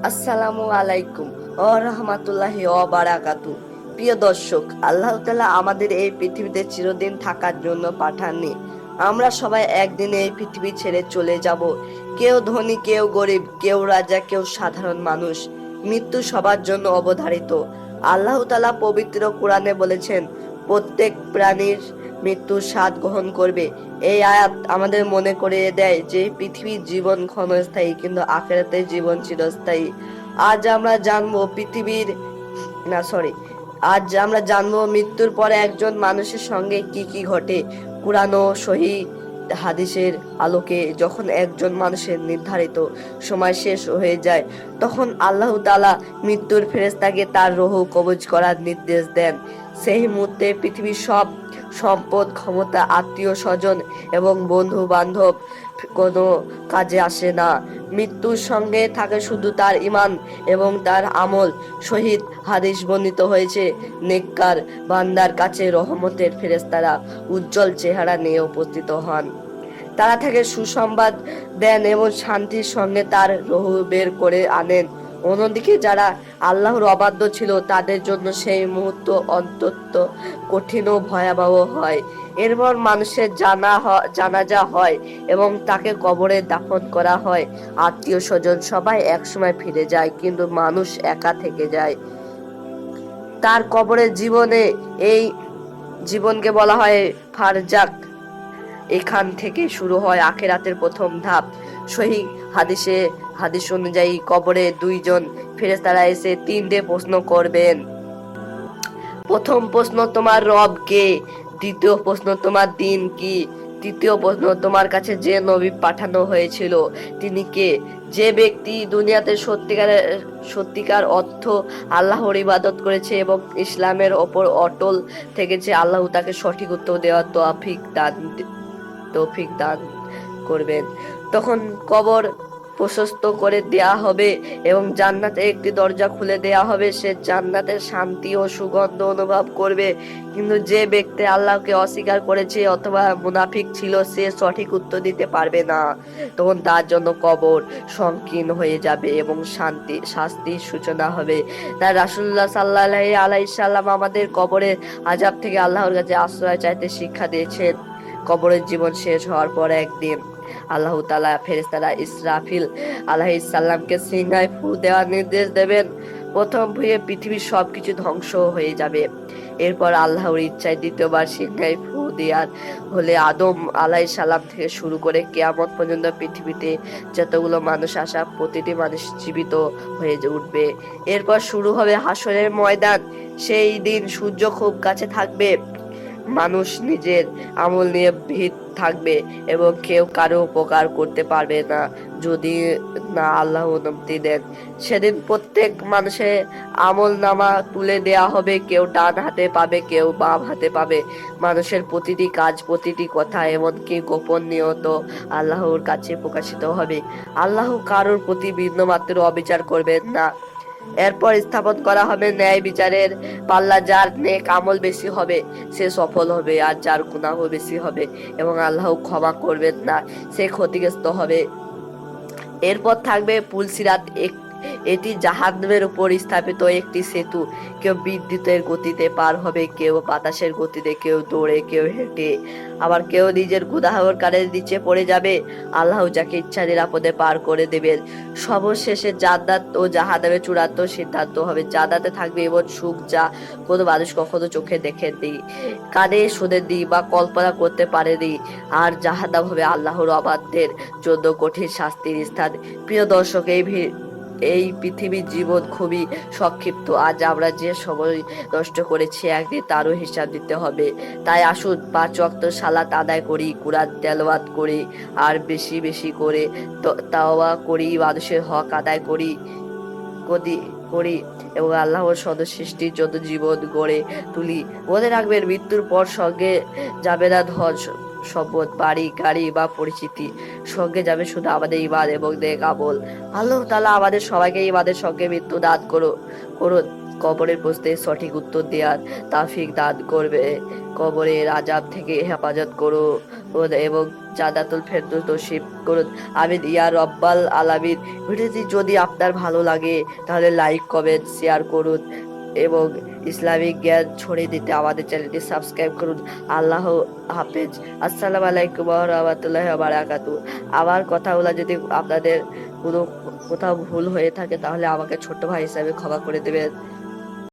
আসসালামু আলাইকুম ও রহমাতুল্লাহি ও বারাকাতু। প্রিয় দর্শক, আল্লাহ তাআলা আমাদের এই পৃথিবীতে চিরদিন থাকার জন্য পাঠাননি। আমরা সবাই একদিন এই পৃথিবী ছেড়ে চলে যাব। কেউ ধনী, কেউ গরিব, কেউ রাজা, কেউ সাধারণ মানুষ। মৃত্যু সবার জন্য অবধারিত। আল্লাহ তাআলা পবিত্র কোরআনে বলেছেন, প্রত্যেক প্রাণীর মৃত্যুর স্বাদ গ্রহণ করবে। এই আয়াত আমাদের মনে করিয়ে দেয় যে পৃথিবীর জীবন ক্ষণস্থায়ী, কিন্তু আখিরাতের জীবন চিরস্থায়ী। আজ আমরা জানবো পৃথিবীর না সরি আজ আমরা জানবো মৃত্যুর পরে একজন মানুষের সঙ্গে কি কি ঘটে। কুরআন ও সহিহ হাদিসের আলোকে যখন একজন মানুষের নির্ধারিত সময় শেষ হয়ে যায়, তখন আল্লাহ তাআলা মৃত্যুর ফেরেশতাকে তার রূহ কবজ করার নির্দেশ দেন। সেই মুহূর্তে পৃথিবীর সব সম্পদ, ক্ষমতা, আত্মীয় স্বজন এবং বন্ধু বান্ধব কোনো কাজে আসে না। মৃত্যুর সঙ্গে থাকে শুধু তার ঈমান এবং তার আমল। শহীদ হাদিস বর্ণিত হয়েছে, নেককার বান্দার কাছে রহমতের ফেরেশতারা উজ্জ্বল চেহারা নিয়ে উপস্থিত হন। তারা থেকে সুসংবাদ দেন এবং শান্তির সঙ্গে তার রূহ বের করে আনেন। অন্যদিকে যারা আল্লাহর অবাধ্য ছিল, তাদের জন্য সেই মুহূর্ত অত্যন্ত কঠিন ও ভয়াবহ হয়। এরপর মানুষের জানাজা হয় এবং তাকে কবরে দাফন করা হয়। আত্মীয় স্বজন সবাই একসময় ফিরে যায়, কিন্তু মানুষ একা থেকে যায়। তার কবরের জীবনে এই জীবনকে বলা হয় ফারজাক। এখান থেকে শুরু হয় আখিরাতের প্রথম ধাপ। সহিহ হাদিস অনুযায়ী কবরে দুইজন ফেরেশতারা এসে তিনটে প্রশ্ন করবেন। প্রথম প্রশ্ন, তোমার রব কে? দ্বিতীয় প্রশ্ন, তোমার দিন কি? তৃতীয় প্রশ্ন, তোমার কাছে যে নবী পাঠানো হয়েছিল তিনি কে? যে ব্যক্তি দুনিয়াতে সত্যিকার অর্থ আল্লাহর ইবাদত করেছে এবং ইসলামের ওপর অটল থেকেছে, আল্লাহ তাকে সঠিক উত্তর দেওয়ার তৌফিক দান করবেন। তখন কবর প্রশস্ত করে দেয়া হবে এবং জান্নাতে একটি দরজা খুলে দেয়া হবে। সে জান্নাতের শান্তি ও সুগন্ধ অনুভব করবে। কিন্তু যে ব্যক্তি আল্লাহকে অস্বীকার করেছে অথবা মুনাফিক ছিল, সে সঠিক উত্তর দিতে পারবে না। তখন তার জন্য কবর সংকীর্ণ হয়ে যাবে এবং শাস্তির সূচনা হবে। তাই রাসূলুল্লাহ সাল্লাল্লাহু আলাইহি সাল্লাম আমাদের কবরের আযাব থেকে আল্লাহর কাছে আশ্রয় চাইতে শিক্ষা দিয়েছেন। কবরের জীবন শেষ হওয়ার পর একদিন আল্লাহ তাআলা ফেরেশতারা ইসরাফিল আলাইহিস সালামকে সিংহায় ফু দেওয়ার নির্দেশ দেবেন। প্রথম ফুঁয়ে পৃথিবীর সবকিছু ধ্বংস হয়ে যাবে। এরপর আল্লাহর ইচ্ছায় দ্বিতীয়বার সিংহায় ফু দেওয়ার হলে আদম আলাইহিস সালাম থেকে শুরু করে কিয়ামত পর্যন্ত পৃথিবীতে যতগুলো মানুষ আসা, প্রতিটি মানুষ জীবিত হয়ে উঠবে। এরপর শুরু হবে হাসরের ময়দান। সেই দিন সূর্য খুব কাছে থাকবে। মানুষ নিজের আমল নিয়ে ভীত থাকবে এবং কেউ কারো উপকার করতে পারবে না যদি না আল্লাহ অনুমতি দেন। সেদিন প্রত্যেক মানুষের আমল নামা তুলে দেয়া হবে। কেউ ডান হাতে পাবে, কেউ বাম হাতে পাবে। মানুষের প্রতিটি কাজ, প্রতিটি কথা, এমনকি গোপন নিয়ত আল্লাহর কাছে প্রকাশিত হবে। আল্লাহ কারোর প্রতি বিন্দুমাত্র অবিচার করবেন না। এরপর স্থাপন করা হবে ন্যায় বিচারের পাল্লা। যার নেক আমল বেশি হবে সে সফল হবে, আর যার গুনাহ বেশি হবে এবং আল্লাহ ক্ষমা করবেন না, সে ক্ষতিগ্রস্ত হবে। এরপর থাকবে পুলসিরাত। এটি জাহান্নামের উপর স্থাপিত একটি সেতু। কেউ বিদ্যুতের গতিতে পার হবে, কেউ বাতাসের গতিতে, কেউ দৌড়ে, কেউ হেঁটে, আবার কেউ নিজের গুনাহের কারণে নিচে পড়ে যাবে। আল্লাহ যাকে ইচ্ছা নিরাপদে পার করে দেবেন। সর্বশেষে জান্নাত ও জাহান্নামের চূড়ান্ত সিদ্ধান্ত হবে। জান্নাতে থাকবে এমন সুখ যা কোনো মানুষ কখনো চোখে দেখেনি, কানে শোনেনি বা কল্পনা করতে পারেনি। আর জাহান্নাম হবে আল্লাহর অবাধ্যের জন্য কঠিন শাস্তির স্থান। প্রিয় দর্শক, এই পৃথিবীর জীবন খুবই সংক্ষিপ্ত। আজ আমরা যে সময় নষ্ট করেছি, একদিন তারও হিসাব দিতে হবে। তাই আসুন 5 ওয়াক্ত সালাত আদায় করি, কুরআন তেলাওয়াত করি, আর বেশি বেশি করে তাওবা করি, মানুষের হক আদায় করি করি এবং আল্লাহর সৃষ্টির জন্য জীবন গড়ে তুলি। মনে রাখবেন, মৃত্যুর পর সঙ্গে যাবে না ধন সম্পদ, বাড়ি, গাড়ি বা পরিচিতি। সঙ্গে যাবে শুধু আমাদের ঈমান এবং নেক আমল। আল্লাহ তাআলা আমাদের সবাইকে ঈমানের সঙ্গে মৃত্যু দান করুন। কবরের প্রশ্নের সঠিক উত্তর দেওয়ার তাওফিক দান করবে। কবরের আযাব থেকে হেফাজত করো এবং জান্নাতুল ফেরদৌস নসিব করুন। আমিন ইয়া রব্বাল আলামিন। ভিডিওটি যদি আপনার ভালো লাগে তাহলে লাইক, কমেন্ট, শেয়ার করুন এবং ইসলামিক জ্ঞান ছড়িয়ে দিতে আমাদের চ্যানেলটি সাবস্ক্রাইব করুন। আল্লাহ হাফেজ। আসসালামু আলাইকুম ওয়া রাহমাতুল্লাহি ওয়া বারাকাতুহু। আমার কথাগুলো যদি আপনাদের কোথাও ভুল হয়ে থাকে তাহলে আমাকে ছোট ভাই হিসাবে ক্ষমা করে দেবেন।